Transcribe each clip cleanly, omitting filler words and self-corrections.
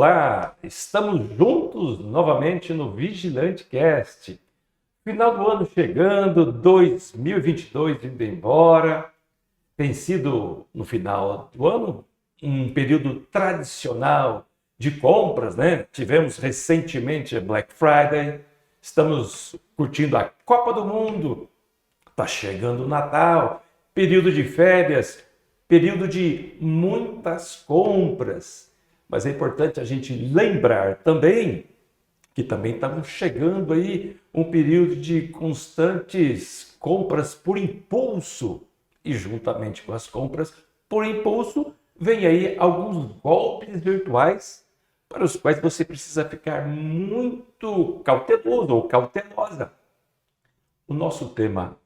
Olá, estamos juntos novamente no Vigilante Cast. Final do ano chegando, 2022 indo embora. Tem sido, no final do ano, um período tradicional de compras, né? Tivemos recentemente a Black Friday, estamos curtindo a Copa do Mundo, está chegando o Natal, período de férias, período de muitas compras. Mas é importante a gente lembrar também que também estamos chegando aí um período de constantes compras por impulso. E juntamente com as compras por impulso, vem aí alguns golpes virtuais para os quais você precisa ficar muito cauteloso ou cautelosa. O nosso tema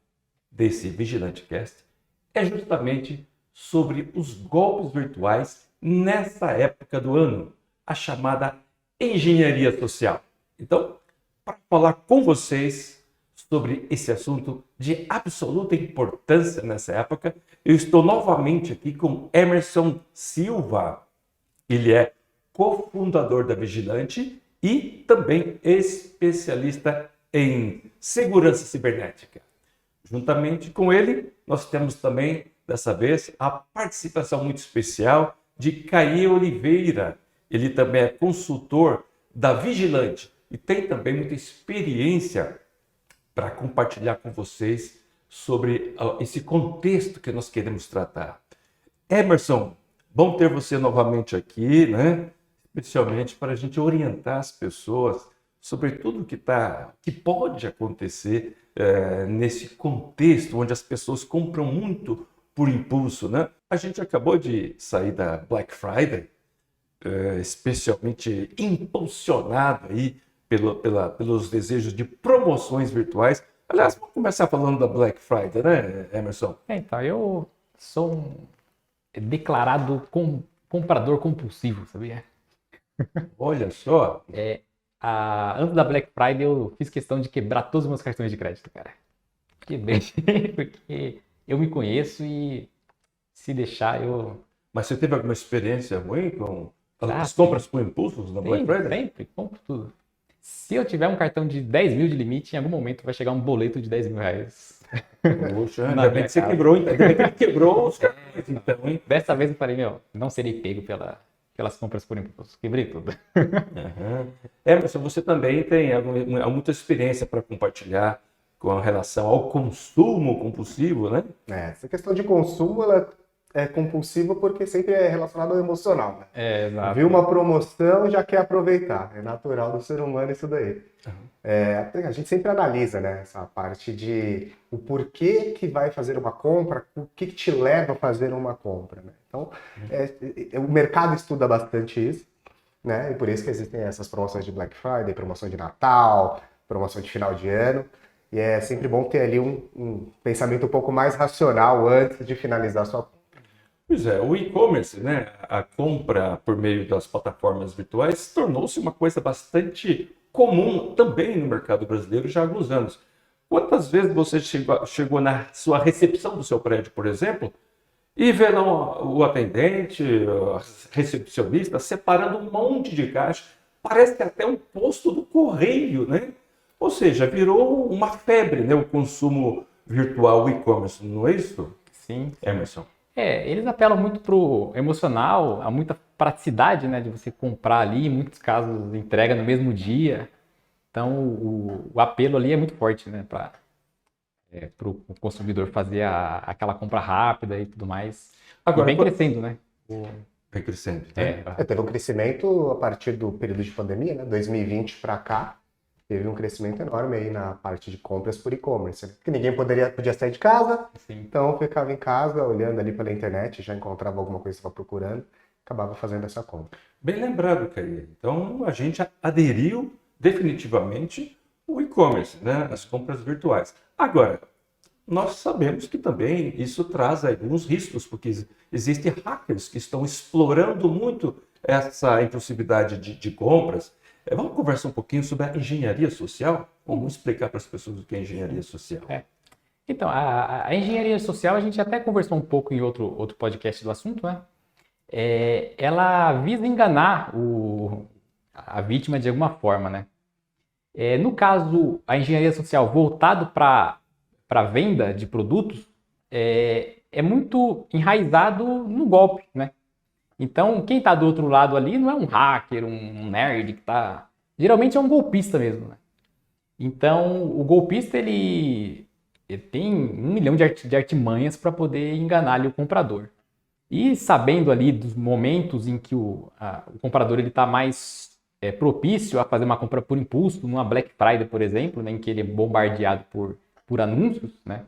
desse Vigilante Cast é justamente sobre os golpes virtuais nessa época do ano, a chamada engenharia social. Então, para falar com vocês sobre esse assunto de absoluta importância nessa época, eu estou novamente aqui com Emerson Silva. Ele é cofundador da Vigilante e também especialista em segurança cibernética. Juntamente com ele, nós temos também, dessa vez, a participação muito especial de Caê Oliveira. Ele também é consultor da Vigilante e tem também muita experiência para compartilhar com vocês sobre esse contexto que nós queremos tratar. Emerson, bom ter você novamente aqui, né? Especialmente para a gente orientar as pessoas sobre tudo que pode acontecer nesse contexto onde as pessoas compram muito por impulso, né? A gente acabou de sair da Black Friday, especialmente impulsionado aí pelos desejos de promoções virtuais. Aliás, vamos começar falando da Black Friday, né, Emerson? Então, eu sou um declarado comprador compulsivo, sabia? Olha só. Antes da Black Friday, eu fiz questão de quebrar todos os meus cartões de crédito, cara. Quebrei, porque eu me conheço e se deixar, eu... Mas você teve alguma experiência ruim com as sim. compras por impulsos na Black Friday? Sempre, compro tudo. Se eu tiver um cartão de 10 mil de limite, em algum momento vai chegar um boleto de 10 mil reais. Poxa, ainda bem que você quebrou, ainda bem que ele quebrou os cartões, então, hein? Dessa vez eu falei, não serei pego pelas compras por impulso. Quebrei tudo. Uhum. Emerson, você também tem muita experiência para compartilhar com relação ao consumo compulsivo, né? Essa questão de consumo, ela é compulsiva porque sempre é relacionada ao emocional, né? Exato. Viu uma promoção, já quer aproveitar. É natural do ser humano isso daí. A gente sempre analisa, né, essa parte de o porquê que vai fazer uma compra, o que te leva a fazer uma compra, né? Então, o mercado estuda bastante isso, né? E por isso que existem essas promoções de Black Friday, promoção de Natal, promoção de final de ano. E é sempre bom ter ali um pensamento um pouco mais racional antes de finalizar a sua compra. Pois é, o e-commerce, né, a compra por meio das plataformas virtuais tornou-se uma coisa bastante comum também no mercado brasileiro já há alguns anos. Quantas vezes você chegou na sua recepção do seu prédio, por exemplo, e vê lá o atendente, a recepcionista, separando um monte de caixa, parece que até um posto do correio, né? Ou seja, virou uma febre, né, o consumo virtual, o e-commerce, não é isso? Sim. Emerson. Eles apelam muito pro emocional, há muita praticidade, né, de você comprar ali, em muitos casos entrega no mesmo dia. Então o apelo ali é muito forte, né, para o consumidor fazer aquela compra rápida e tudo mais. Agora, e vem crescendo, né? Vem crescendo, né? Teve um crescimento a partir do período de pandemia, né, 2020 para cá. Teve um crescimento enorme aí na parte de compras por e-commerce, né? Porque ninguém podia sair de casa, Sim. Então ficava em casa, olhando ali pela internet, já encontrava alguma coisa que estava procurando, acabava fazendo essa compra. Bem lembrado, Caí. Então a gente aderiu definitivamente o e-commerce, né? As compras virtuais. Agora, nós sabemos que também isso traz alguns riscos, porque existem hackers que estão explorando muito essa impulsividade de compras. Vamos conversar um pouquinho sobre a engenharia social? Vamos explicar para as pessoas o que é engenharia social. Então, a engenharia social, a gente até conversou um pouco em outro podcast do assunto, né? ela visa enganar a vítima de alguma forma, né? No caso, a engenharia social voltado para venda de produtos é muito enraizado no golpe, né? Então, quem está do outro lado ali não é um hacker, um nerd que está... Geralmente é um golpista mesmo, né? Então, o golpista, ele tem 1 milhão de artimanhas para poder enganar ali o comprador. E sabendo ali dos momentos em que o comprador está mais propício a fazer uma compra por impulso, numa Black Friday, por exemplo, né, em que ele é bombardeado por anúncios, né?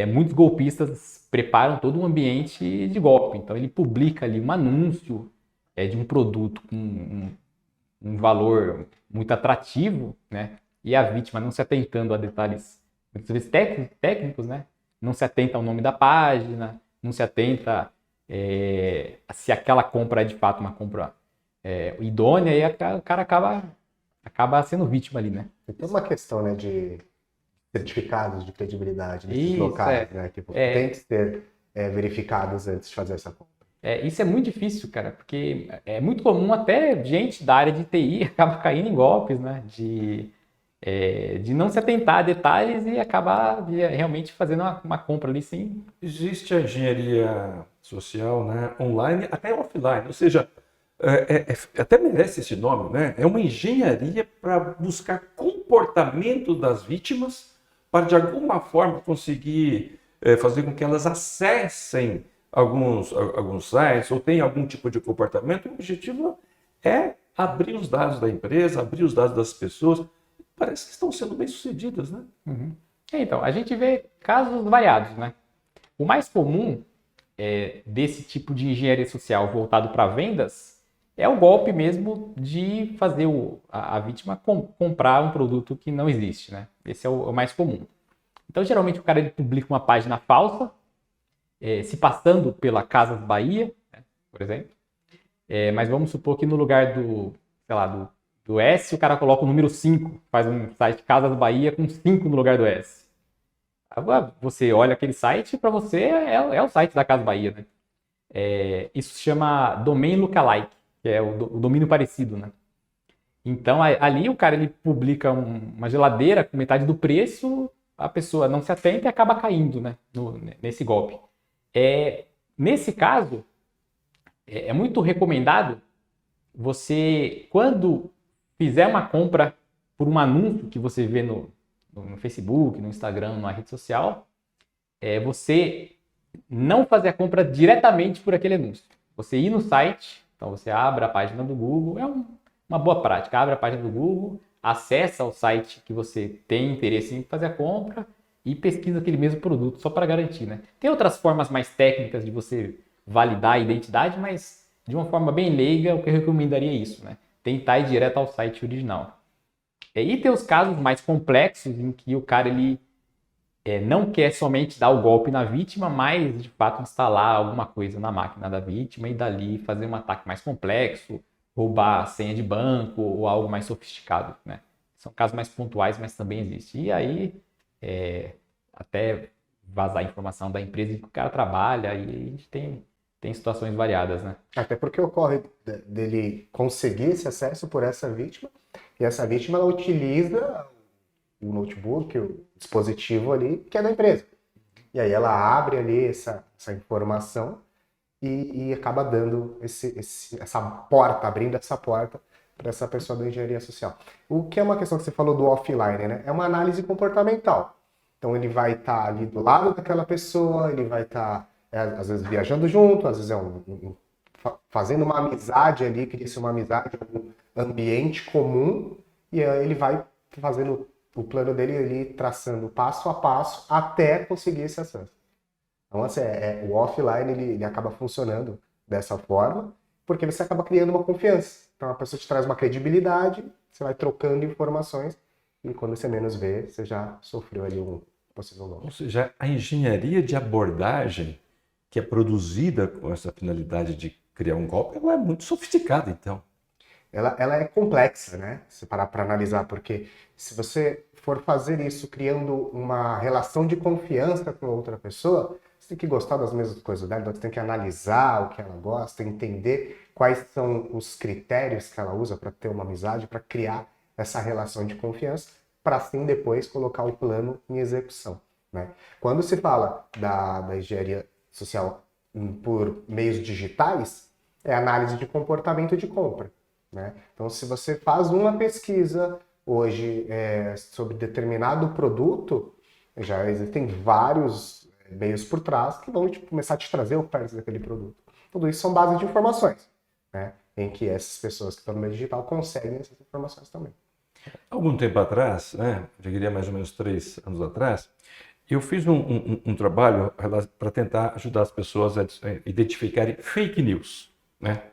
Muitos golpistas preparam todo um ambiente de golpe. Então, ele publica ali um anúncio de um produto com um valor muito atrativo, né? E a vítima, não se atentando a detalhes muitas vezes técnicos, né? Não se atenta ao nome da página, não se atenta se aquela compra é de fato uma compra idônea, e o cara acaba sendo vítima ali, né? Tem uma questão, né, de certificados de credibilidade nesses Isso, locais, né? Que tem que ser verificados antes de fazer essa compra. Isso é muito difícil, cara, porque é muito comum até gente da área de TI acaba caindo em golpes, né? De não se atentar a detalhes e acabar realmente fazendo uma compra ali sem... Existe a engenharia social, né, online, até offline, ou seja, até merece esse nome, né? É uma engenharia para buscar comportamento das vítimas para, de alguma forma, conseguir fazer com que elas acessem alguns sites ou tenham algum tipo de comportamento. O objetivo é abrir os dados da empresa, abrir os dados das pessoas. Parece que estão sendo bem-sucedidas, né? Uhum. Então, a gente vê casos variados, né? O mais comum desse tipo de engenharia social voltado para vendas é o golpe mesmo de fazer a vítima comprar um produto que não existe, né? Esse é o mais comum. Então, geralmente, o cara ele publica uma página falsa, se passando pela Casas Bahia, né, por exemplo. Mas vamos supor que no lugar do S, o cara coloca o número 5, faz um site Casas Bahia com 5 no lugar do S. Agora, você olha aquele site, para você é o site da Casa Bahia, né? Isso se chama Domain Lookalike, que é o domínio parecido, né? Então, ali o cara ele publica uma geladeira com metade do preço, a pessoa não se atenta e acaba caindo, né, nesse golpe. Nesse caso, é muito recomendado você, quando fizer uma compra por um anúncio que você vê no Facebook, no Instagram, numa rede social, você não fazer a compra diretamente por aquele anúncio. Você ir no site, então você abre a página do Google, uma boa prática, abre a página do Google, acessa o site que você tem interesse em fazer a compra e pesquisa aquele mesmo produto, só para garantir, né? Tem outras formas mais técnicas de você validar a identidade, mas de uma forma bem leiga, o que eu recomendaria é isso, né? Tentar ir direto ao site original. E tem os casos mais complexos em que o cara ele não quer somente dar o golpe na vítima, mas de fato instalar alguma coisa na máquina da vítima e dali fazer um ataque mais complexo, roubar a senha de banco ou algo mais sofisticado, né? São casos mais pontuais, mas também existe. E aí até vazar a informação da empresa em que o cara trabalha, e a gente tem situações variadas, né? Até porque ocorre dele conseguir esse acesso por essa vítima, e essa vítima ela utiliza o notebook, o dispositivo ali, que é da empresa. E aí ela abre ali essa informação e acaba dando essa porta, abrindo essa porta para essa pessoa da engenharia social. O que é uma questão que você falou do offline, né? É uma análise comportamental. Então ele vai estar ali do lado daquela pessoa, ele vai estar às vezes viajando junto, às vezes fazendo uma amizade ali, cria-se uma amizade, um ambiente comum, e aí ele vai fazendo o plano dele ali, traçando passo a passo até conseguir esse acesso. Então, assim, o offline ele acaba funcionando dessa forma, porque você acaba criando uma confiança. Então, a pessoa te traz uma credibilidade, você vai trocando informações, e quando você menos vê, você já sofreu ali um possível golpe. Ou seja, a engenharia de abordagem que é produzida com essa finalidade de criar um golpe, ela é muito sofisticada, então. Ela é complexa, né? Se parar para analisar, porque se você for fazer isso criando uma relação de confiança com outra pessoa, você tem que gostar das mesmas coisas dela, então você tem que analisar o que ela gosta, entender quais são os critérios que ela usa para ter uma amizade, para criar essa relação de confiança, para assim depois colocar o plano em execução, né? Quando se fala da engenharia social por meios digitais, é análise de comportamento de compra, né? Então, se você faz uma pesquisa hoje sobre determinado produto, já existem vários meios por trás que vão começar a te trazer ofertas daquele produto. Tudo isso são bases de informações, né? Em que essas pessoas que estão no meio digital conseguem essas informações também. Algum tempo atrás, né, eu diria mais ou menos 3 anos atrás, eu fiz um trabalho para tentar ajudar as pessoas a identificarem fake news, né,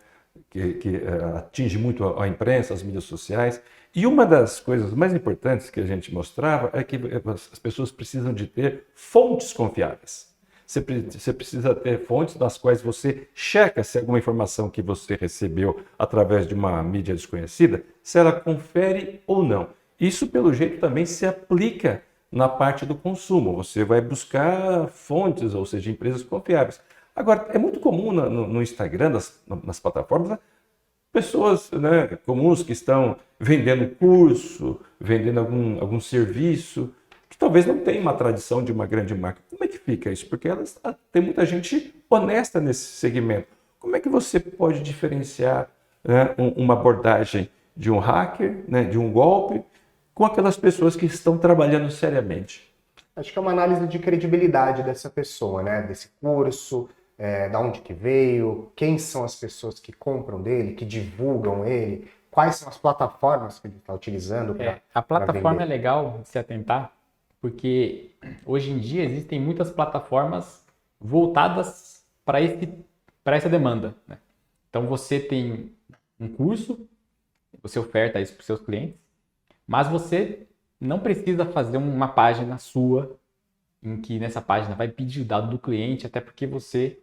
que atinge muito a imprensa, as mídias sociais. E uma das coisas mais importantes que a gente mostrava é que as pessoas precisam de ter fontes confiáveis. Você precisa ter fontes das quais você checa se alguma informação que você recebeu através de uma mídia desconhecida, se ela confere ou não. Isso, pelo jeito, também se aplica na parte do consumo. Você vai buscar fontes, ou seja, empresas confiáveis. Agora, é muito comum no Instagram, nas plataformas, pessoas, né, comuns que estão vendendo curso, vendendo algum serviço, que talvez não tenha uma tradição de uma grande marca. Como é que fica isso? Porque tem muita gente honesta nesse segmento. Como é que você pode diferenciar, né, uma abordagem de um hacker, né, de um golpe, com aquelas pessoas que estão trabalhando seriamente? Acho que é uma análise de credibilidade dessa pessoa, né? Desse curso, da onde que veio, quem são as pessoas que compram dele, que divulgam ele, quais são as plataformas que ele está utilizando para A plataforma vender. é legal de se atentar, porque hoje em dia existem muitas plataformas voltadas para essa demanda, né? Então você tem um curso, você oferta isso para os seus clientes, mas você não precisa fazer uma página sua em que nessa página vai pedir o dado do cliente, até porque você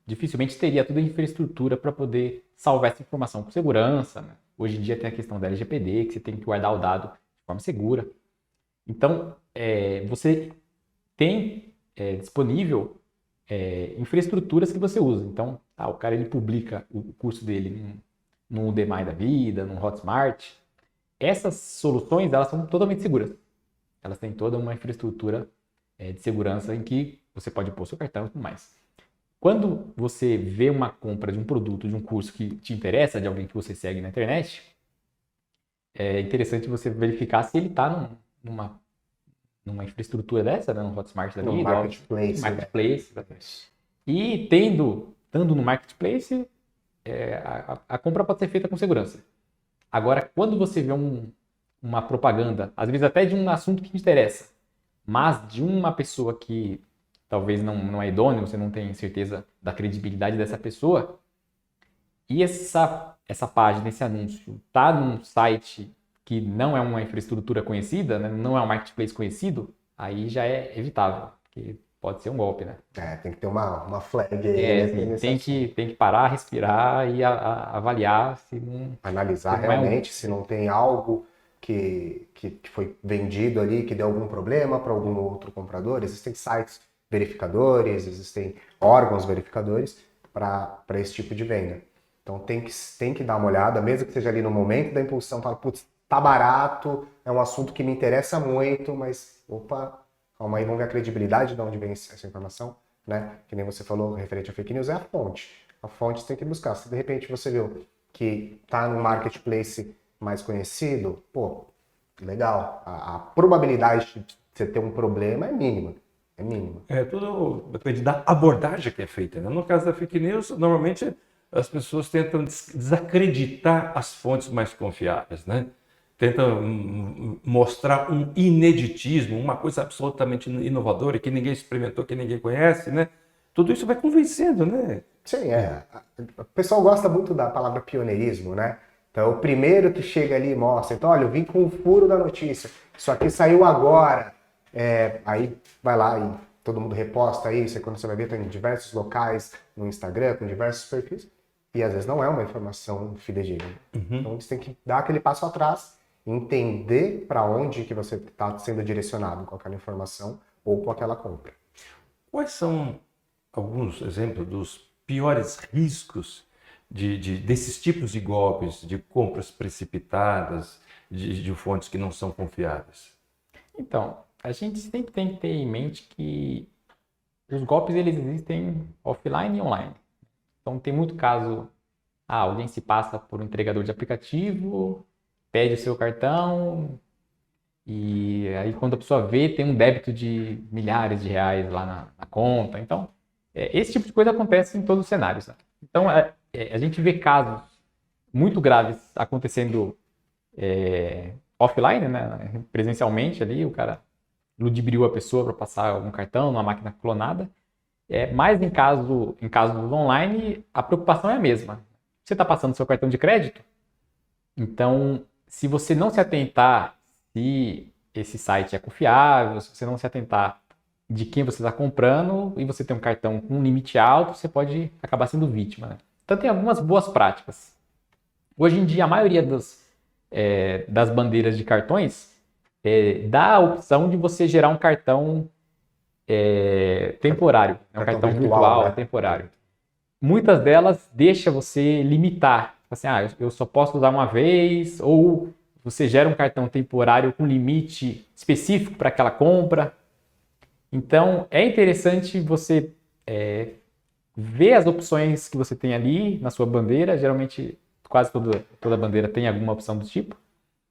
dificilmente teria toda a infraestrutura para poder salvar essa informação com segurança, né? Hoje em dia tem a questão da LGPD, que você tem que guardar o dado de forma segura. Então, você tem disponível infraestruturas que você usa. Então, o cara ele publica o curso dele num Udemy da vida, num Hotmart. Essas soluções, elas são totalmente seguras. Elas têm toda uma infraestrutura de segurança em que você pode pôr seu cartão e tudo mais. Quando você vê uma compra de um produto, de um curso que te interessa, de alguém que você segue na internet, é interessante você verificar se ele está numa infraestrutura dessa, né? No Hotmart da vida, No marketplace. Marketplace. Né? E estando no marketplace, a compra pode ser feita com segurança. Agora, quando você vê uma propaganda, às vezes até de um assunto que te interessa, mas de uma pessoa que talvez não é idôneo, você não tem certeza da credibilidade dessa pessoa, e essa página, esse anúncio, está num site que não é uma infraestrutura conhecida, né, não é um marketplace conhecido, aí já é evitável, porque pode ser um golpe, né? Tem que ter uma flag aí. Tem que parar, respirar e avaliar se não... Analisar realmente se não tem algo que foi vendido ali, que deu algum problema para algum outro comprador. Existem sites verificadores, existem órgãos verificadores para esse tipo de venda. Então tem que dar uma olhada, mesmo que seja ali no momento da impulsão, fala, putz, tá barato, é um assunto que me interessa muito, mas opa, calma aí, vamos ver a credibilidade de onde vem essa informação, né? Que nem você falou, referente a fake news, é a fonte. A fonte você tem que buscar. Se de repente você viu que tá no marketplace mais conhecido, pô, legal. A probabilidade de você ter um problema é mínima. É mínima. Tudo depende da abordagem que é feita, né? No caso da fake news, normalmente as pessoas tentam desacreditar as fontes mais confiáveis, né? Tentam mostrar um ineditismo, uma coisa absolutamente inovadora que ninguém experimentou, que ninguém conhece, né? Tudo isso vai convencendo, né? Sim, o pessoal gosta muito da palavra pioneirismo, né? Então, o primeiro que chega ali e mostra. Então, olha, eu vim com o furo da notícia. Isso aqui saiu agora. Aí vai lá e todo mundo reposta isso. E quando você vai ver, tem em diversos locais no Instagram, com diversos perfis. E às vezes não é uma informação fidedigna. Então, você tem que dar aquele passo atrás, entender para onde que você está sendo direcionado com aquela informação ou com aquela compra. Quais são alguns exemplos dos piores riscos desses tipos de golpes, de compras precipitadas, de fontes que não são confiáveis? Então, a gente sempre tem que ter em mente que os golpes eles existem offline e online. Então tem muito caso, alguém se passa por um entregador de aplicativo, pede o seu cartão e aí quando a pessoa vê tem um débito de milhares de reais lá na conta. Então, esse tipo de coisa acontece em todos os cenários, né? Então a gente vê casos muito graves acontecendo offline, né? Presencialmente ali, o cara ludibriou a pessoa para passar um cartão numa máquina clonada. Mas em casos online, a preocupação é a mesma. Você está passando seu cartão de crédito? Então, se você não se atentar se esse site é confiável, se você não se atentar de quem você está comprando e você tem um cartão com um limite alto, você pode acabar sendo vítima, né? Então, tem algumas boas práticas. Hoje em dia, a maioria das bandeiras de cartões dá a opção de você gerar um cartão temporário, um cartão virtual, né? temporário. Muitas delas deixam você limitar, assim, eu só posso usar uma vez, ou você gera um cartão temporário com limite específico para aquela compra. Então, é interessante você ver as opções que você tem ali na sua bandeira. Geralmente, quase toda bandeira tem alguma opção do tipo.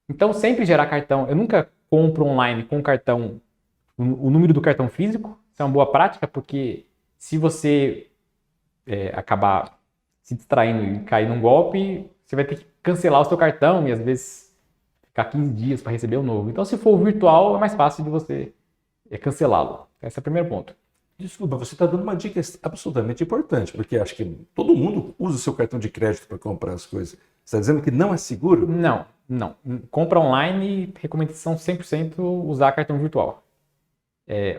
Então, sempre gerar cartão. Eu nunca compro online com cartão, o número do cartão físico. Isso é uma boa prática, porque se você acabar se distraindo e cair num golpe, você vai ter que cancelar o seu cartão e às vezes ficar 15 dias para receber o novo. Então, se for virtual, é mais fácil de você cancelá-lo. Esse é o primeiro ponto. Desculpa, você está dando uma dica absolutamente importante, porque acho que todo mundo usa o seu cartão de crédito para comprar as coisas. Você está dizendo que não é seguro? Não. Compra online, recomendação 100% usar cartão virtual.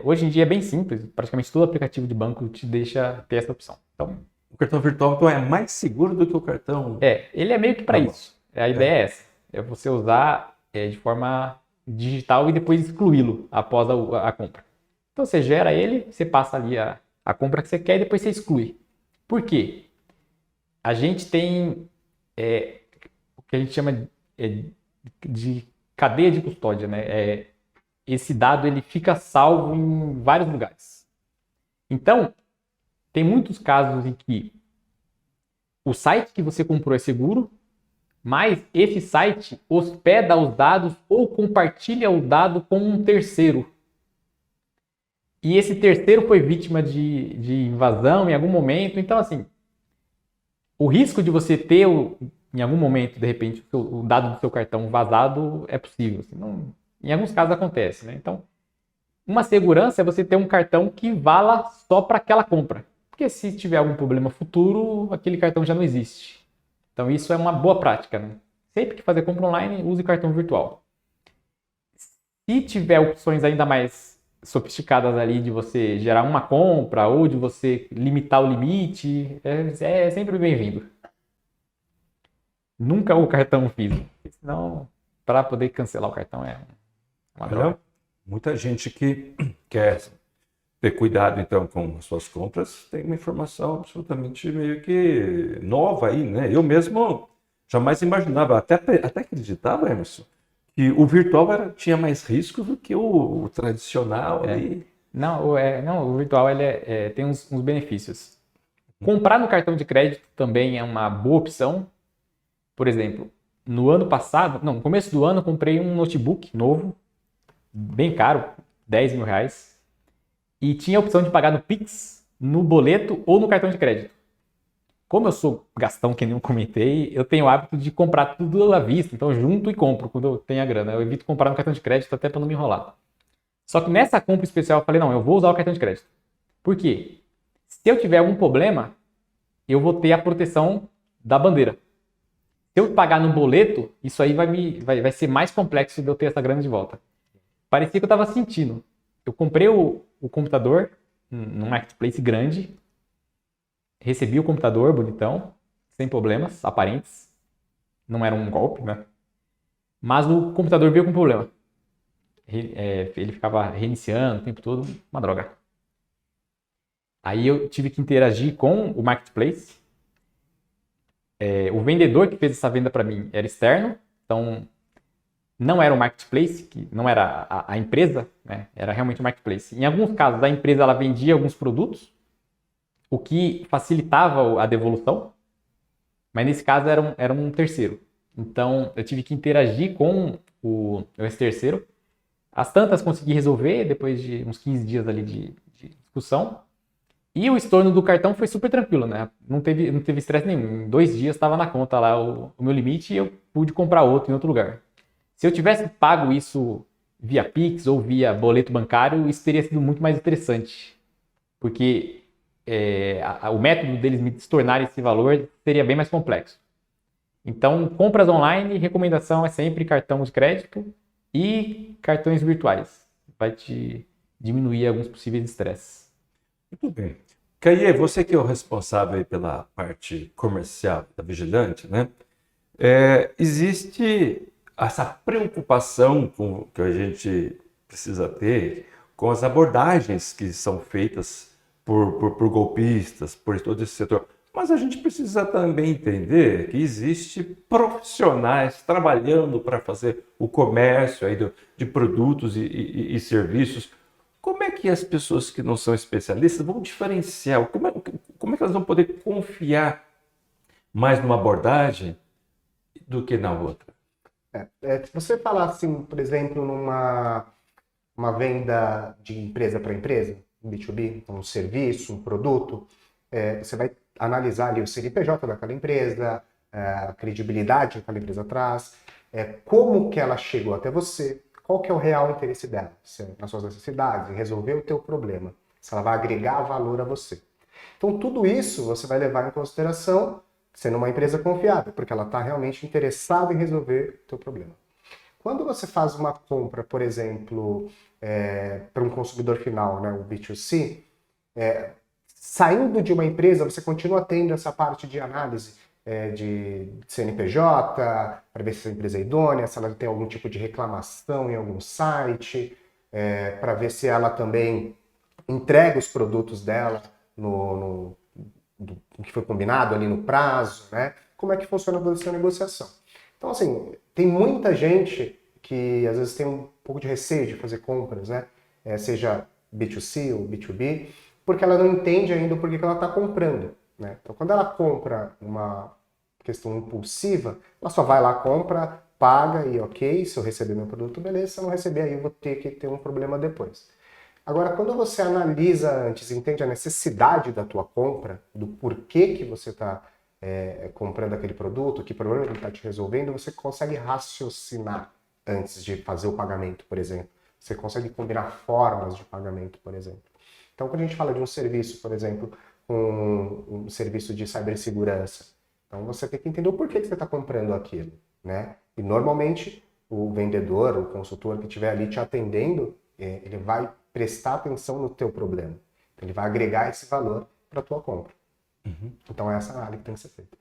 Hoje em dia é bem simples, praticamente todo aplicativo de banco te deixa ter essa opção. Então, o cartão virtual então é mais seguro do que o cartão... ele é meio que para isso. A ideia é essa. É você usar de forma digital e depois excluí-lo após a compra. Então você gera ele, você passa ali a compra que você quer e depois você exclui. Por quê? A gente tem o que a gente chama de cadeia de custódia, né? Esse dado ele fica salvo em vários lugares. Então, tem muitos casos em que o site que você comprou é seguro, mas esse site hospeda os dados ou compartilha o dado com um terceiro. E esse terceiro foi vítima de invasão em algum momento. Então, assim, o risco de você ter, em algum momento, de repente, o dado do seu cartão vazado é possível. Assim, em alguns casos acontece, né? Então, uma segurança é você ter um cartão que vala só para aquela compra. Porque se tiver algum problema futuro, aquele cartão já não existe. Então, isso é uma boa prática, né? Sempre que fazer compra online, use cartão virtual. Se tiver opções ainda mais sofisticadas ali de você gerar uma compra ou de você limitar o limite, é sempre bem-vindo. Nunca o cartão físico, senão para poder cancelar o cartão é uma droga. Muita gente que quer ter cuidado então com as suas compras tem uma informação absolutamente meio que nova aí, né? Eu mesmo jamais imaginava, até acreditava, Emerson, que o virtual tinha mais risco do que o tradicional. Não, o virtual ele tem uns benefícios. Comprar no cartão de crédito também é uma boa opção. Por exemplo, no começo do ano, eu comprei um notebook novo, bem caro, 10 mil reais, e tinha a opção de pagar no Pix, no boleto ou no cartão de crédito. Como eu sou gastão, que nem eu comentei, eu tenho o hábito de comprar tudo à vista, então eu junto e compro quando eu tenho a grana. Eu evito comprar no cartão de crédito até para não me enrolar. Só que nessa compra especial eu falei, não, eu vou usar o cartão de crédito. Por quê? Se eu tiver algum problema, eu vou ter a proteção da bandeira. Se eu pagar no boleto, isso aí vai ser mais complexo de eu ter essa grana de volta. Parecia que eu estava sentindo. Eu comprei o computador num marketplace grande, recebi o computador bonitão, sem problemas aparentes. Não era um golpe, né? Mas o computador veio com problema. Ele ficava reiniciando o tempo todo, uma droga. Aí eu tive que interagir com o marketplace. O vendedor que fez essa venda para mim era externo, então não era o marketplace, que não era a empresa, né? Era realmente o marketplace. Em alguns casos, a empresa ela vendia alguns produtos, o que facilitava a devolução, mas nesse caso era um terceiro. Então eu tive que interagir com esse terceiro. As tantas consegui resolver depois de uns 15 dias ali de discussão. E o estorno do cartão foi super tranquilo, né? Não teve estresse nenhum. Em 2 dias estava na conta lá o meu limite e eu pude comprar outro em outro lugar. Se eu tivesse pago isso via Pix ou via boleto bancário, isso teria sido muito mais interessante. Porque o método deles me estornarem esse valor seria bem mais complexo. Então, compras online, recomendação é sempre cartão de crédito e cartões virtuais. Vai te diminuir alguns possíveis estresses. Muito bem. Caie, você que é o responsável aí pela parte comercial da Vigilante, né? Existe essa preocupação que a gente precisa ter com as abordagens que são feitas por golpistas, por todo esse setor. Mas a gente precisa também entender que existe profissionais trabalhando para fazer o comércio aí de produtos e serviços. Como é que as pessoas que não são especialistas vão diferenciar? Como é que elas vão poder confiar mais numa abordagem do que na outra? Se você falar assim, por exemplo, uma venda de empresa para empresa, B2B, um serviço, um produto, você vai analisar ali o CNPJ daquela empresa, a credibilidade que aquela empresa traz, como que ela chegou até você, qual que é o real interesse dela, nas suas necessidades, em resolver o teu problema, se ela vai agregar valor a você. Então tudo isso você vai levar em consideração sendo uma empresa confiável, porque ela está realmente interessada em resolver o teu problema. Quando você faz uma compra, por exemplo, para um consumidor final, né, o B2C, saindo de uma empresa, você continua tendo essa parte de análise de CNPJ, para ver se a empresa é idônea, se ela tem algum tipo de reclamação em algum site, para ver se ela também entrega os produtos dela no que foi combinado ali no prazo, né? Como é que funciona toda essa negociação. Então, assim, tem muita gente que às vezes tem um pouco de receio de fazer compras, né? Seja B2C ou B2B, porque ela não entende ainda o porquê que ela está comprando, né? Então, quando ela compra uma questão impulsiva, ela só vai lá, compra, paga e ok, se eu receber meu produto, beleza, se eu não receber, aí eu vou ter que ter um problema depois. Agora, quando você analisa antes, entende a necessidade da tua compra, do porquê que você está comprando aquele produto, que problema ele está te resolvendo, você consegue raciocinar antes de fazer o pagamento, por exemplo. Você consegue combinar formas de pagamento, por exemplo. Então, quando a gente fala de um serviço, por exemplo, um serviço de cibersegurança, então você tem que entender o porquê que você está comprando aquilo, né? E normalmente o vendedor, o consultor que estiver ali te atendendo, ele vai prestar atenção no teu problema. Então, ele vai agregar esse valor para a tua compra. Uhum. Então, é essa análise que tem que ser feita.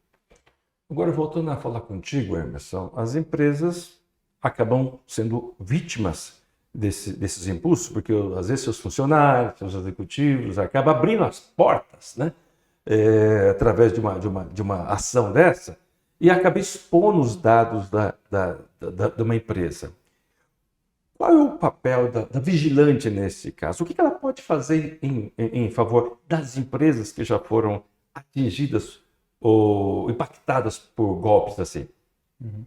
Agora, voltando a falar contigo, Emerson, as empresas acabam sendo vítimas desses impulsos, porque às vezes seus funcionários, seus executivos acabam abrindo as portas, né? Através de uma ação dessa, e acaba expondo os dados de uma empresa. Qual é o papel da vigilante nesse caso? O que ela pode fazer em favor das empresas que já foram atingidas ou impactadas por golpes assim? Uhum.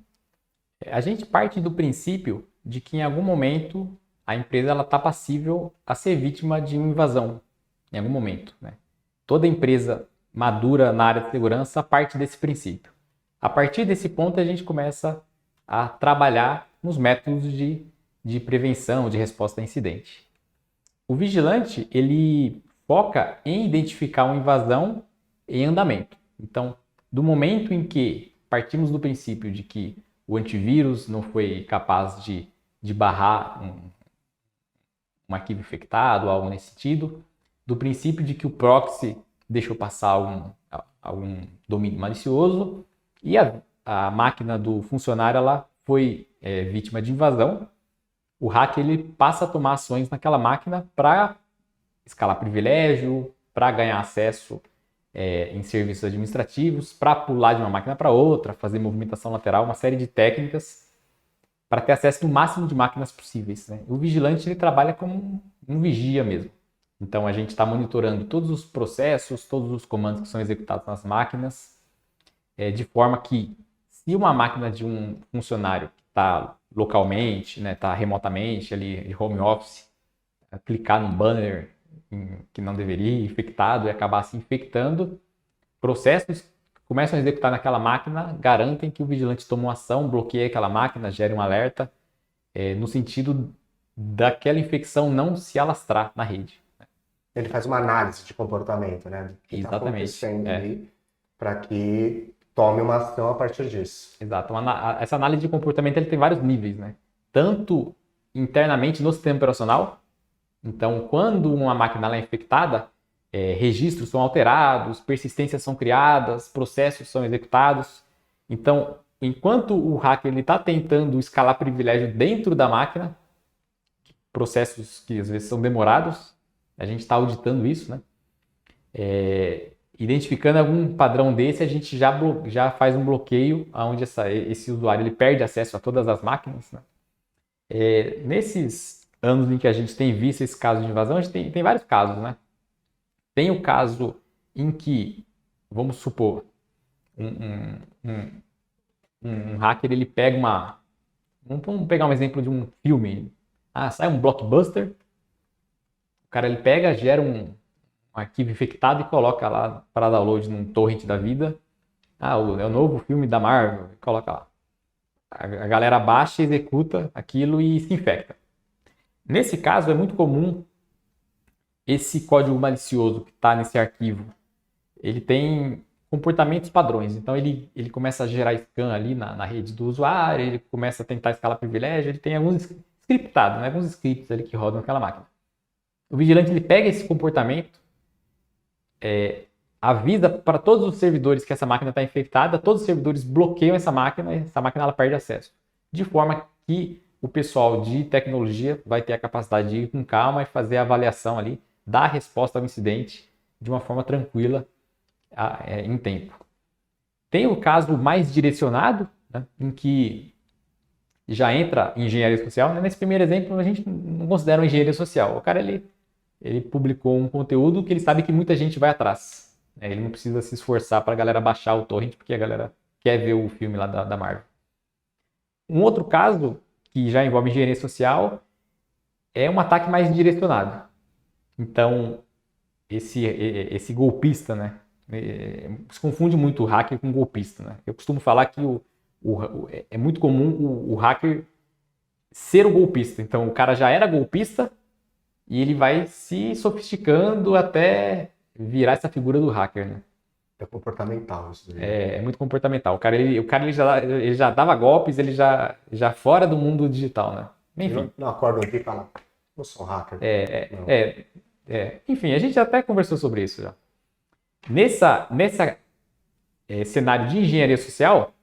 A gente parte do princípio de que em algum momento a empresa está passível a ser vítima de uma invasão, em algum momento, né? Toda empresa madura na área de segurança parte desse princípio. A partir desse ponto a gente começa a trabalhar nos métodos de prevenção, de resposta a incidente. O vigilante, ele foca em identificar uma invasão em andamento. Então, do momento em que partimos do princípio de que o antivírus não foi capaz de barrar um arquivo infectado, algo nesse sentido, do princípio de que o proxy deixou passar algum domínio malicioso e a máquina do funcionário ela foi vítima de invasão, o hacker ele passa a tomar ações naquela máquina para escalar privilégio, para ganhar acesso em serviços administrativos, para pular de uma máquina para outra, fazer movimentação lateral, uma série de técnicas para ter acesso no máximo de máquinas possíveis, né? O vigilante ele trabalha como um vigia mesmo. Então a gente está monitorando todos os processos, todos os comandos que são executados nas máquinas, de forma que se uma máquina de um funcionário que está localmente, né, está remotamente ali em home office, clicar num banner que não deveria, infectado, e acabar se infectando, processos que começam a executar naquela máquina garantem que o vigilante toma uma ação, bloqueia aquela máquina, gere um alerta, no sentido daquela infecção não se alastrar na rede. Ele faz uma análise de comportamento, né? Do que está acontecendo ali, para que tome uma ação a partir disso. Exato. Essa análise de comportamento ele tem vários níveis, né? Tanto internamente no sistema operacional. Então, quando uma máquina ela é infectada, registros são alterados, persistências são criadas, processos são executados. Então, enquanto o hacker está tentando escalar privilégio dentro da máquina, processos que às vezes são demorados, a gente está auditando isso, né? Identificando algum padrão desse, a gente já faz um bloqueio onde esse usuário ele perde acesso a todas as máquinas, né? Nesses anos em que a gente tem visto esse caso de invasão, a gente tem vários casos, né? Tem o caso em que, vamos supor, um hacker ele pega vamos pegar um exemplo de um filme. Sai um blockbuster, o cara ele pega, gera um arquivo infectado e coloca lá para download num torrent da vida. É o novo filme da Marvel, coloca lá. A galera baixa, executa aquilo e se infecta. Nesse caso, é muito comum esse código malicioso que está nesse arquivo, ele tem comportamentos padrões. Então, ele começa a gerar scan ali na rede do usuário, ele começa a tentar escalar privilégio, ele tem alguns scriptados, né? Alguns scripts ali que rodam naquela máquina. O vigilante ele pega esse comportamento, avisa para todos os servidores que essa máquina está infectada, todos os servidores bloqueiam essa máquina e essa máquina ela perde acesso. De forma que o pessoal de tecnologia vai ter a capacidade de ir com calma e fazer a avaliação ali, dar a resposta ao incidente de uma forma tranquila em tempo. Tem o caso mais direcionado, né, em que já entra engenharia social. Né? Nesse primeiro exemplo, a gente não considera uma engenharia social. O cara ele publicou um conteúdo que ele sabe que muita gente vai atrás. Né? Ele não precisa se esforçar para a galera baixar o torrent, porque a galera quer ver o filme lá da Marvel. Um outro caso, que já envolve engenharia social, é um ataque mais direcionado. Então, esse golpista, né? Se confunde muito o hacker com o golpista. Né? Eu costumo falar que é muito comum o hacker ser o golpista. Então, o cara já era golpista e ele vai se sofisticando até virar essa figura do hacker. Né? É comportamental isso daí. É muito comportamental. O cara ele já dava golpes, ele já fora do mundo digital. Né? Enfim. Não acorda aqui e fala, eu sou um hacker. Enfim, a gente até conversou sobre isso já. Nessa cenário de engenharia social,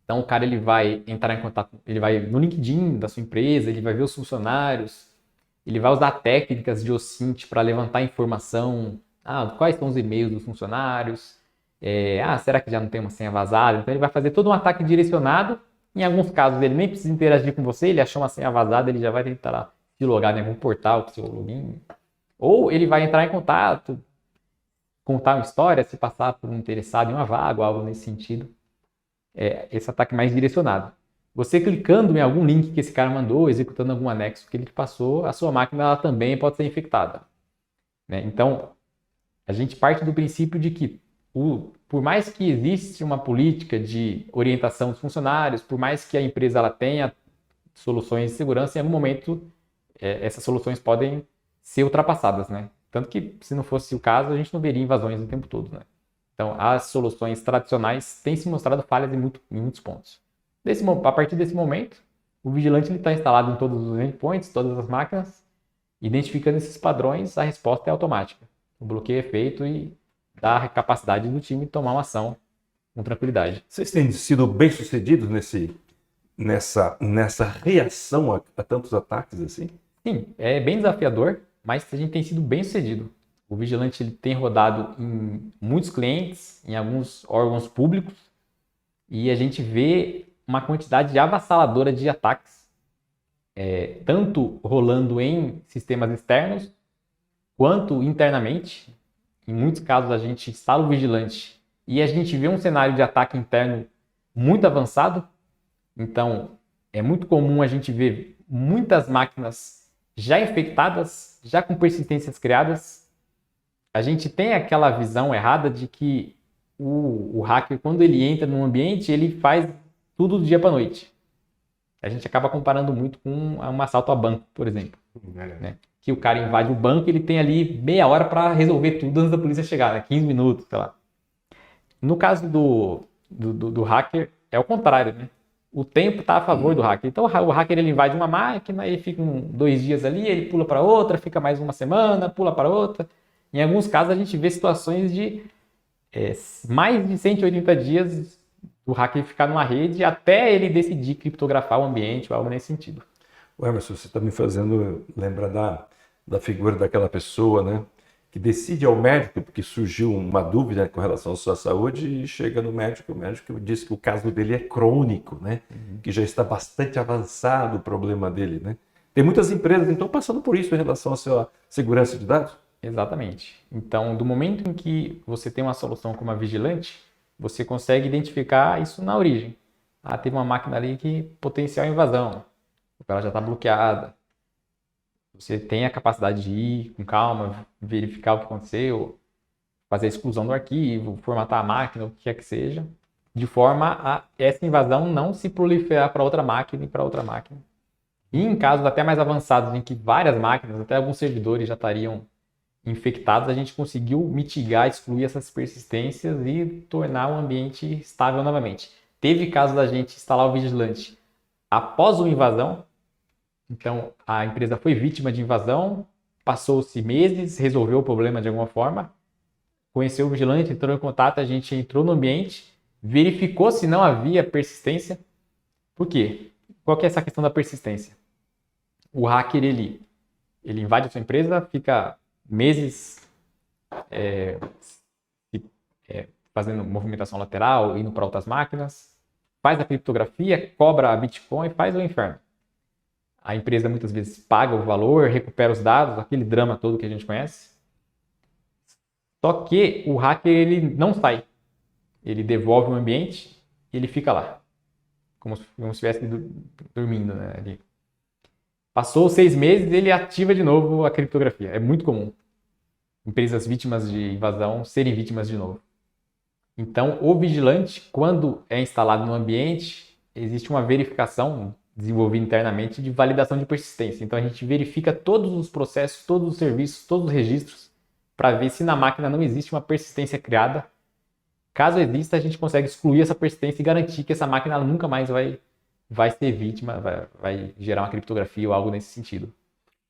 então o cara ele vai entrar em contato, ele vai no LinkedIn da sua empresa, ele vai ver os funcionários, ele vai usar técnicas de OSINT para levantar informação, quais são os e-mails dos funcionários, será que já não tem uma senha vazada? Então ele vai fazer todo um ataque direcionado. Em alguns casos ele nem precisa interagir com você, ele achou uma senha vazada, ele já vai tentar se logar em algum portal com seu login. Ou ele vai entrar em contato, contar uma história, se passar por um interessado em uma vaga, ou algo nesse sentido. Esse ataque mais direcionado. Você clicando em algum link que esse cara mandou, executando algum anexo que ele te passou, a sua máquina ela também pode ser infectada. Né? Então, a gente parte do princípio de que, por mais que exista uma política de orientação dos funcionários, por mais que a empresa ela tenha soluções de segurança, em algum momento essas soluções podem ser ultrapassadas, né? Tanto que, se não fosse o caso, a gente não veria invasões o tempo todo, né? Então, as soluções tradicionais têm se mostrado falhas em muitos pontos. A partir desse momento, o vigilante está instalado em todos os endpoints, todas as máquinas, identificando esses padrões, a resposta é automática. O bloqueio é feito e dá a capacidade do time tomar uma ação com tranquilidade. Vocês têm sido bem-sucedidos nessa reação a tantos ataques assim? Sim, é bem desafiador, mas a gente tem sido bem sucedido. O vigilante ele tem rodado em muitos clientes, em alguns órgãos públicos, e a gente vê uma quantidade avassaladora de ataques, tanto rolando em sistemas externos, quanto internamente. Em muitos casos a gente instala o vigilante e a gente vê um cenário de ataque interno muito avançado. Então, é muito comum a gente ver muitas máquinas já infectadas, já com persistências criadas. A gente tem aquela visão errada de que o hacker, quando ele entra num ambiente, ele faz tudo do dia para a noite. A gente acaba comparando muito com um assalto a banco, por exemplo. Né? Que o cara invade o banco e ele tem ali meia hora para resolver tudo antes da polícia chegar, né? 15 minutos, sei lá. No caso do hacker, é o contrário, né? O tempo está a favor do hacker. Então o hacker ele invade uma máquina, ele fica 2 dias ali, ele pula para outra, fica mais uma semana, pula para outra. Em alguns casos a gente vê situações de mais de 180 dias do hacker ficar numa rede até ele decidir criptografar o ambiente ou algo nesse sentido. O Emerson, você está me fazendo lembrar da figura daquela pessoa, né, que decide ao médico, porque surgiu uma dúvida com relação à sua saúde, e chega no médico, o médico diz que o caso dele é crônico, né, que já está bastante avançado o problema dele, né. Tem muitas empresas, então, passando por isso em relação à sua segurança de dados? Exatamente. Então, do momento em que você tem uma solução como a Vigilante, você consegue identificar isso na origem. Ah, teve uma máquina ali que potencial invasão, ela já está bloqueada. Você tem a capacidade de ir com calma, verificar o que aconteceu, fazer a exclusão do arquivo, formatar a máquina, o que quer que seja, de forma a essa invasão não se proliferar para outra máquina e para outra máquina. E em casos até mais avançados, em que várias máquinas, até alguns servidores já estariam infectados, a gente conseguiu mitigar, excluir essas persistências e tornar o ambiente estável novamente. Teve caso da gente instalar o Vigilante após uma invasão. Então, a empresa foi vítima de invasão, passou-se meses, resolveu o problema de alguma forma, conheceu o vigilante, entrou em contato, a gente entrou no ambiente, verificou se não havia persistência. Por quê? Qual que é essa questão da persistência? O hacker, ele invade a sua empresa, fica meses fazendo movimentação lateral, indo para outras máquinas, faz a criptografia, cobra a Bitcoin, faz o inferno. A empresa muitas vezes paga o valor, recupera os dados, aquele drama todo que a gente conhece. Só que o hacker ele não sai. Ele devolve o ambiente e ele fica lá. Como se estivesse dormindo, né? Ali. Passou 6 meses e ele ativa de novo a criptografia. É muito comum empresas vítimas de invasão serem vítimas de novo. Então, o vigilante, quando é instalado no ambiente, existe uma verificação desenvolvida internamente de validação de persistência. Então, a gente verifica todos os processos, todos os serviços, todos os registros, para ver se na máquina não existe uma persistência criada. Caso exista, a gente consegue excluir essa persistência e garantir que essa máquina nunca mais vai ser vítima, vai gerar uma criptografia ou algo nesse sentido.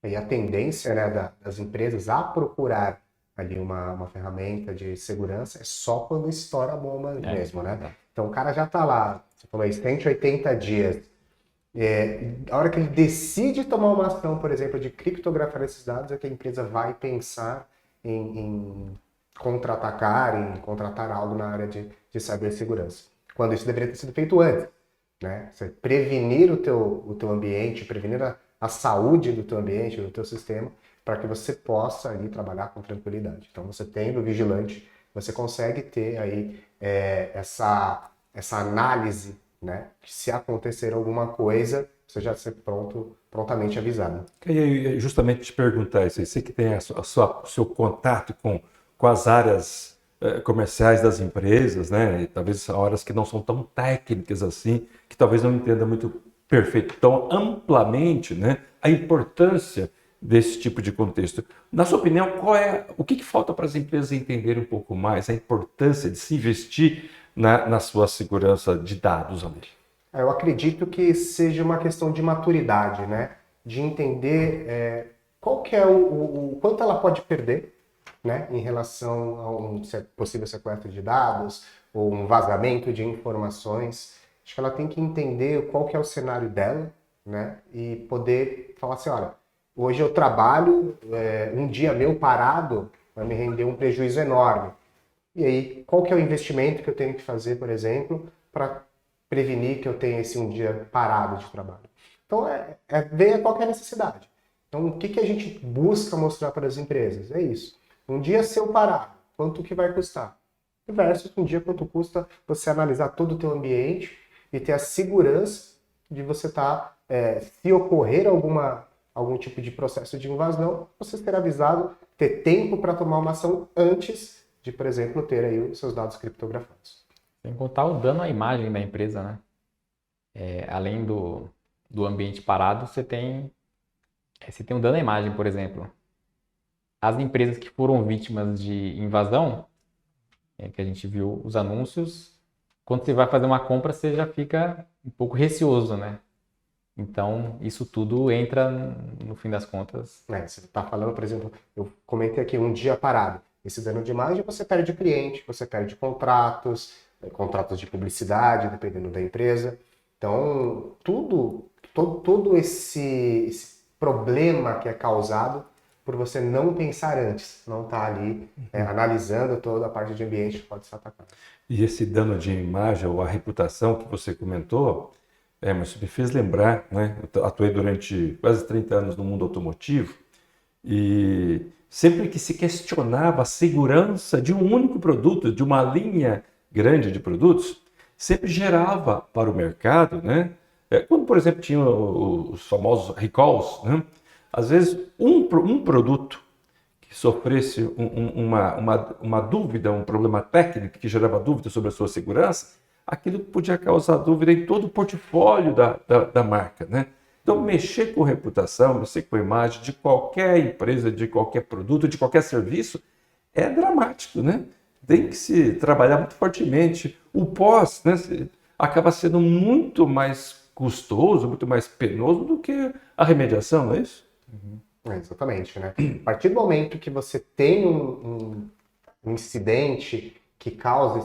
E a tendência, né, das empresas a procurar ali uma ferramenta de segurança é só quando estoura a bomba mesmo, né? Então o cara já está lá, você falou aí, 180 dias. A hora que ele decide tomar uma ação, por exemplo, de criptografar esses dados, é que a empresa vai pensar em contra-atacar, em contratar algo na área de cibersegurança. Quando isso deveria ter sido feito antes, né? Você prevenir o teu ambiente, prevenir a saúde do teu ambiente, do teu sistema, para que você possa ali trabalhar com tranquilidade. Então, você tendo o vigilante, você consegue ter aí essa análise, né? Que se acontecer alguma coisa, você já ser prontamente avisado. E justamente te perguntar isso aí, você que tem o seu contato com as áreas comerciais das empresas, né? E talvez horas que não são tão técnicas assim, que talvez não entenda muito perfeito, tão amplamente, né, a importância desse tipo de contexto. Na sua opinião, o que falta para as empresas entenderem um pouco mais a importância de se investir na sua segurança de dados ali? Eu acredito que seja uma questão de maturidade, né? De entender qual que é o quanto ela pode perder, né? Em relação a um possível sequestro de dados ou um vazamento de informações. Acho que ela tem que entender qual que é o cenário dela, né? E poder falar assim, olha, hoje eu trabalho, um dia meu parado vai me render um prejuízo enorme. E aí, qual que é o investimento que eu tenho que fazer, por exemplo, para prevenir que eu tenha esse um dia parado de trabalho? Então, ver qual que é a necessidade. Então, o que a gente busca mostrar para as empresas? É isso. Um dia seu parado, quanto que vai custar? Versus um dia quanto custa você analisar todo o teu ambiente e ter a segurança de você estar, se ocorrer algum tipo de processo de invasão, você ser avisado, ter tempo para tomar uma ação antes de, por exemplo, ter aí os seus dados criptografados. Sem contar o dano à imagem da empresa, né? Além do ambiente parado, você tem um dano à imagem, por exemplo. As empresas que foram vítimas de invasão, que a gente viu os anúncios, quando você vai fazer uma compra, você já fica um pouco receoso, né? Então, isso tudo entra, no fim das contas. Você está falando, por exemplo, eu comentei aqui um dia parado. Esse dano de imagem, você perde cliente, você perde contratos de publicidade, dependendo da empresa. Então, todo esse problema que é causado por você não pensar antes, não estar ali analisando toda a parte de ambiente que pode ser atacada. E esse dano de imagem ou a reputação que você comentou, mas me fez lembrar, né? Eu atuei durante quase 30 anos no mundo automotivo e sempre que se questionava a segurança de um único produto, de uma linha grande de produtos, sempre gerava para o mercado, né? Quando, por exemplo, tinha os famosos recalls, né? Às vezes um produto que sofresse uma dúvida, um problema técnico que gerava dúvida sobre a sua segurança, aquilo podia causar dúvida em todo o portfólio da marca, né? Então, mexer com reputação, mexer com a imagem de qualquer empresa, de qualquer produto, de qualquer serviço, é dramático, né? Tem que se trabalhar muito fortemente. O pós, né, acaba sendo muito mais custoso, muito mais penoso do que a remediação, não é isso? Exatamente, né? A partir do momento que você tem um incidente que causa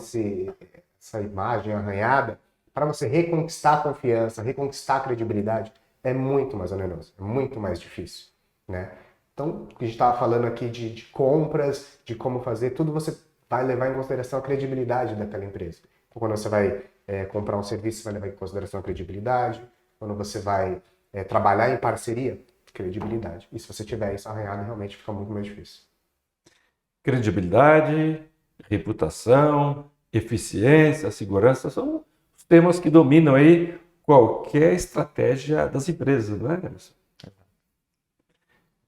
essa imagem arranhada, para você reconquistar a confiança, reconquistar a credibilidade, é muito mais oneroso, é muito mais difícil, né? Então, a gente estava falando aqui de compras, de como fazer, tudo você vai levar em consideração a credibilidade daquela empresa. Então, quando você vai comprar um serviço, você vai levar em consideração a credibilidade. Quando você vai trabalhar em parceria, credibilidade. E se você tiver isso arranhado, realmente fica muito mais difícil. Credibilidade, reputação, eficiência, segurança são os temas que dominam aí qualquer estratégia das empresas, não é, Emerson?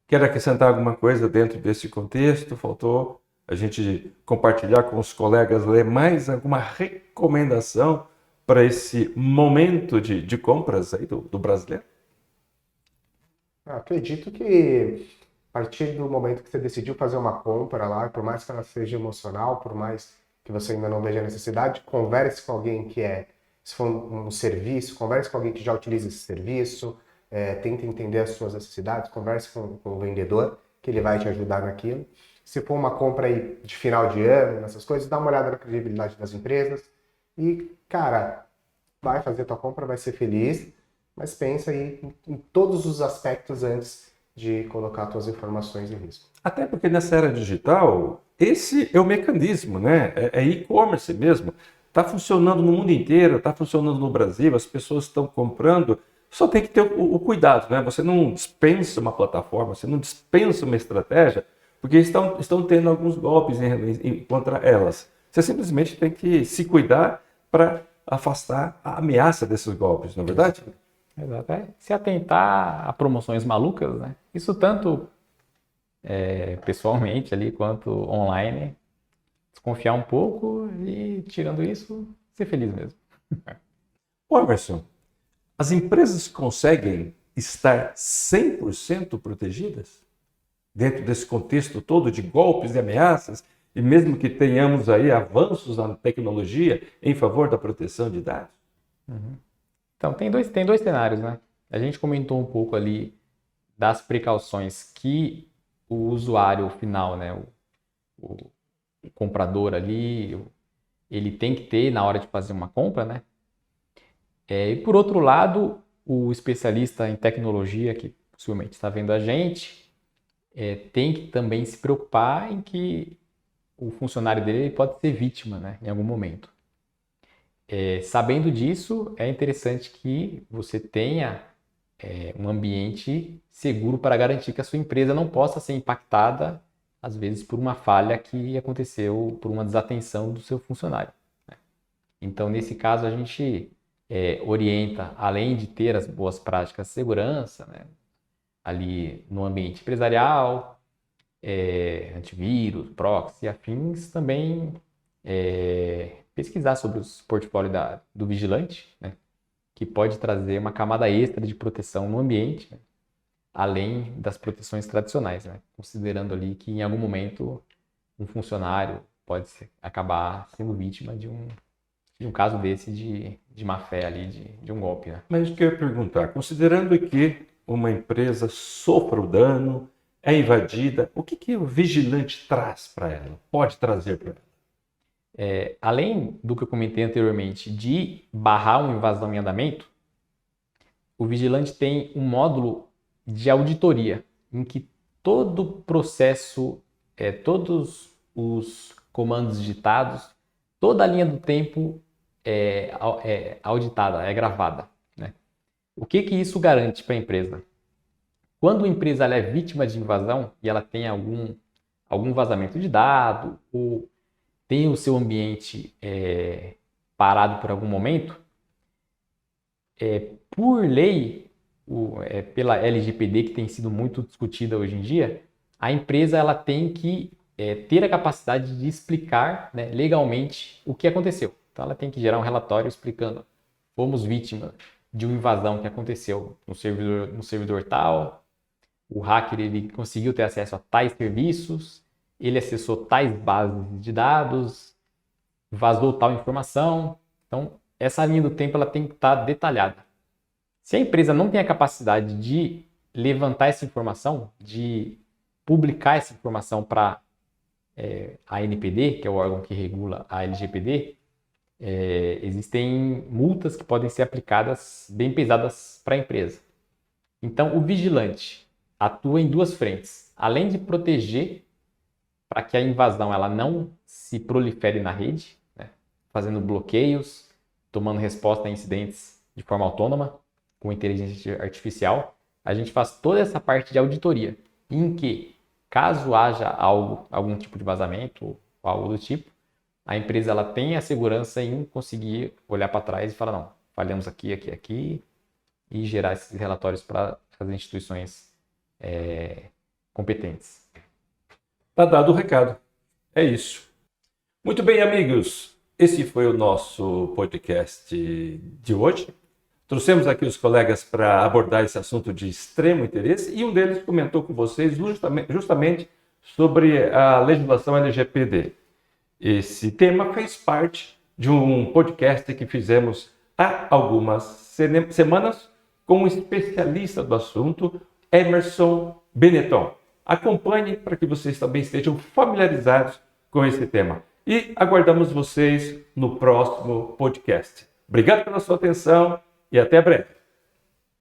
Quer acrescentar alguma coisa dentro desse contexto? Faltou a gente compartilhar com os colegas mais alguma recomendação para esse momento de compras aí do brasileiro? Eu acredito que a partir do momento que você decidiu fazer uma compra lá, por mais que ela seja emocional, por mais que você ainda não veja a necessidade, converse com alguém se for um serviço, converse com alguém que já utiliza esse serviço, tente entender as suas necessidades, converse com o vendedor, que ele vai te ajudar naquilo. Se for uma compra aí de final de ano, nessas coisas, dá uma olhada na credibilidade das empresas e, cara, vai fazer a tua compra, vai ser feliz, mas pensa aí em todos os aspectos antes de colocar suas informações em risco. Até porque nessa era digital, esse é o mecanismo, né? É e-commerce mesmo. Está funcionando no mundo inteiro, está funcionando no Brasil, as pessoas estão comprando. Só tem que ter o cuidado, né? Você não dispensa uma plataforma, você não dispensa uma estratégia, porque estão tendo alguns golpes contra elas. Você simplesmente tem que se cuidar para afastar a ameaça desses golpes, não é verdade? Exato. Se atentar a promoções malucas, né? Isso tanto pessoalmente ali quanto online. Desconfiar um pouco e, tirando isso, ser feliz mesmo. Ô, Emerson, as empresas conseguem estar 100% protegidas dentro desse contexto todo de golpes e ameaças, e mesmo que tenhamos aí avanços na tecnologia em favor da proteção de dados? Uhum. Então, tem dois cenários, né? A gente comentou um pouco ali das precauções que o usuário final, né, o comprador ali, ele tem que ter na hora de fazer uma compra, né? E por outro lado, o especialista em tecnologia, que possivelmente está vendo a gente, tem que também se preocupar em que o funcionário dele pode ser vítima, né, em algum momento. Sabendo disso, é interessante que você tenha um ambiente seguro para garantir que a sua empresa não possa ser impactada, às vezes, por uma falha que aconteceu por uma desatenção do seu funcionário. Então, nesse caso, a gente orienta, além de ter as boas práticas de segurança, né, ali no ambiente empresarial, antivírus, proxy e afins, também pesquisar sobre os portfólios do vigilante, né, que pode trazer uma camada extra de proteção no ambiente, né, além das proteções tradicionais, né, considerando ali que em algum momento um funcionário pode acabar sendo vítima de um caso desse de má fé ali, de um golpe, né? Mas o que eu ia perguntar, considerando que uma empresa sofra o dano, é invadida, o que o vigilante traz para ela? Pode trazer para ela? Além do que eu comentei anteriormente, de barrar uma invasão em andamento, o vigilante tem um módulo de auditoria, em que todo o processo, todos os comandos digitados, toda a linha do tempo é auditada, é gravada, né? O que isso garante para a empresa? Quando a empresa ela é vítima de invasão e ela tem algum vazamento de dado ou tem o seu ambiente parado por algum momento, por lei, pela LGPD, que tem sido muito discutida hoje em dia, a empresa ela tem que ter a capacidade de explicar, né, legalmente o que aconteceu. Então ela tem que gerar um relatório explicando: fomos vítima de uma invasão que aconteceu no servidor tal, o hacker ele conseguiu ter acesso a tais serviços, ele acessou tais bases de dados, vazou tal informação. Então, essa linha do tempo ela tem que estar detalhada. Se a empresa não tem a capacidade de levantar essa informação, de publicar essa informação para a NPD, que é o órgão que regula a LGPD, existem multas que podem ser aplicadas bem pesadas para a empresa. Então, o vigilante atua em duas frentes. Além de proteger para que a invasão ela não se prolifere na rede, né, fazendo bloqueios, tomando resposta a incidentes de forma autônoma, com inteligência artificial, a gente faz toda essa parte de auditoria, em que, caso haja algum tipo de vazamento ou algo do tipo, a empresa ela tem a segurança em conseguir olhar para trás e falar: não, falhamos aqui, e gerar esses relatórios para as instituições competentes. Tá dado o recado. É isso. Muito bem, amigos. Esse foi o nosso podcast de hoje. Trouxemos aqui os colegas para abordar esse assunto de extremo interesse e um deles comentou com vocês justamente sobre a legislação LGPD. Esse tema fez parte de um podcast que fizemos há algumas semanas com um especialista do assunto, Emerson Benetton. Acompanhe para que vocês também estejam familiarizados com esse tema. E aguardamos vocês no próximo podcast. Obrigado pela sua atenção e até breve.